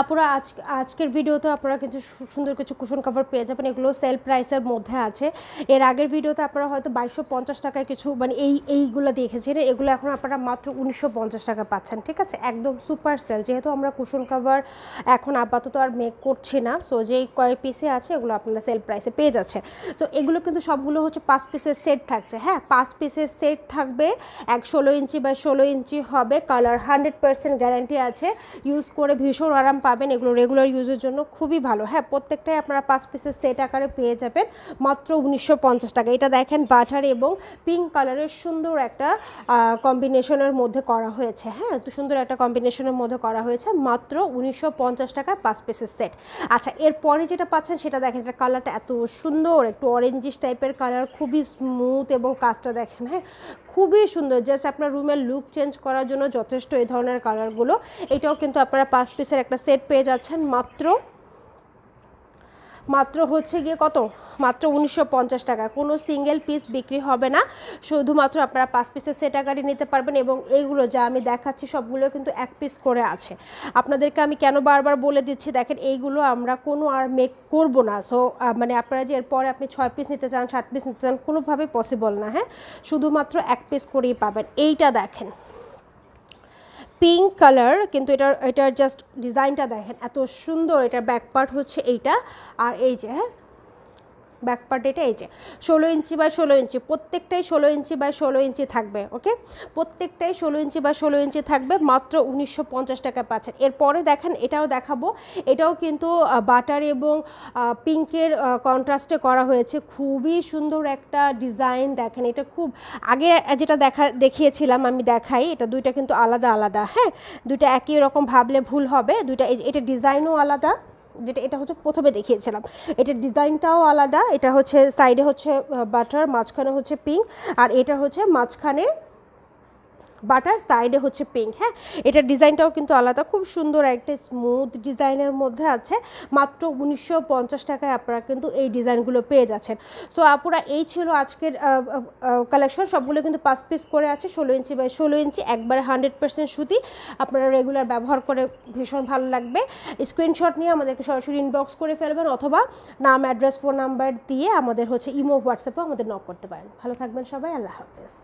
আপুরা আজকের ভিডিওতে আপনারা কিছু সুন্দর কিছু কুশন কভার পেয়ে যাবেন, এগুলো সেল প্রাইসের মধ্যে আছে। এর আগের ভিডিওতে আপনারা হয়তো 2250 টাকায় কিছু মানে এইগুলো দেখেছেন, এগুলো এখন আপনারা মাত্র 1950 টাকা পাচ্ছেন। ঠিক আছে, একদম সুপার সেল। যেহেতু আমরা কুশন কভার এখন আপাতত আর মেক করছি না, সো যেই কয় পিসে আছে এগুলো আপনারা সেল প্রাইসে পেয়ে যাচ্ছে। সো এগুলো কিন্তু সবগুলো হচ্ছে 5 পিসের সেট থাকছে। হ্যাঁ, 5 পিসের সেট থাকবে, 16 ইঞ্চি বাই 16 ইঞ্চি হবে, কালার 100% গ্যারান্টি আছে, ইউজ করে ভীষণ আরাম পাবেন, এগুলো রেগুলার ইউজের জন্য খুবই ভালো। হ্যাঁ, প্রত্যেকটাই আপনারা 5 পিসের সেট আকারে পেয়ে যাবেন মাত্র 1950 টাকা। এটা দেখেন বাটার এবং পিঙ্ক কালারের সুন্দর একটা কম্বিনেশনের মধ্যে করা হয়েছে। হ্যাঁ, তো সুন্দর একটা কম্বিনেশনের মধ্যে করা হয়েছে, মাত্র 1950 টাকা 5 পিসের সেট। আচ্ছা, এরপরে যেটা পাচ্ছেন সেটা দেখেন, এটা কালারটা এত সুন্দর, একটু অরেঞ্জিশ টাইপের কালার, খুবই স্মুথ এবং কাজটা দেখেন, হ্যাঁ খুবই সুন্দর। জাস্ট আপনার রুমের লুক চেঞ্জ করার জন্য যথেষ্ট এই ধরনের কালারগুলো। এটাও কিন্তু আপনারা 5 পিসের একটা সেট পেয়ে যাচ্ছেন মাত্র হচ্ছে গিয়ে কত, মাত্র 1950 টাকা। কোনো সিঙ্গেল পিস বিক্রি হবে না, শুধুমাত্র আপনারা 5 পিসের সেট আকারে নিতে পারবেন। এবং এইগুলো যা আমি দেখাচ্ছি সবগুলো কিন্তু 1 পিস করে আছে। আপনাদেরকে আমি কেন বারবার বলে দিচ্ছি, দেখেন এইগুলো আমরা কোনো আর মেক করব না। সো মানে আপনারা যে এরপরে আপনি 6 পিস নিতে চান, 7 পিস নিতে চান, কোনোভাবেই পসিবল না। হ্যাঁ, শুধুমাত্র 1 পিস করেই পাবেন। এইটা দেখেন পিঙ্ক কালার, কিন্তু এটার জাস্ট ডিজাইনটা দেখেন এত সুন্দর। এটার ব্যাক পার্ট হচ্ছে এইটা, আর এই যে হ্যাঁ ব্যাক পার্ট এটা এই যে 16 ইঞ্চি বাই 16 ইঞ্চি, প্রত্যেকটাই 16 ইঞ্চি বাই 16 ইঞ্চি থাকবে। ওকে, প্রত্যেকটাই 16 ইঞ্চি বাই 16 ইঞ্চি থাকবে, মাত্র 1950 টাকা পাচ্ছেন। এরপরে দেখেন এটাও দেখাবো, এটাও কিন্তু বাটার এবং পিঙ্কের কন্ট্রাস্টে করা হয়েছে, খুবই সুন্দর একটা ডিজাইন। দেখেন এটা খুব আগে যেটা দেখিয়েছিলাম আমি দেখাই, এটা দুইটা কিন্তু আলাদা আলাদা। হ্যাঁ, দুইটা একই রকম ভাবলে ভুল হবে, দুইটা এটা ডিজাইনও আলাদা। যেটা এটা হচ্ছে প্রথমে দেখিয়েছিলাম, এটার ডিজাইনটাও আলাদা। এটা হচ্ছে সাইডে হচ্ছে বাটার, মাঝখানে হচ্ছে পিঙ্ক, আর এটা হচ্ছে মাঝখানে বাটার, সাইডে হচ্ছে পিঙ্ক। হ্যাঁ, এটার ডিজাইনটাও কিন্তু আলাদা, খুব সুন্দর একটা স্মুথ ডিজাইনের মধ্যে আছে। মাত্র 1950 টাকায় আপনারা কিন্তু এই ডিজাইনগুলো পেয়ে যাচ্ছেন। সো আপুরা এই ছিল আজকের কালেকশন, সবগুলো কিন্তু 5 পিস করে আছে, 16 ইঞ্চি বাই 16 ইঞ্চি, একবারে 100% সুতি। আপনারা রেগুলার ব্যবহার করে ভীষণ ভালো লাগবে। স্ক্রিনশট নিয়ে আমাদেরকে সরাসরি ইনবক্স করে ফেলবেন, অথবা নাম, অ্যাড্রেস, ফোন নাম্বার দিয়ে আমাদের হচ্ছে ইমো, হোয়াটসঅ্যাপে আমাদের নক করতে পারেন। ভালো থাকবেন সবাই, আল্লাহ হাফেজ।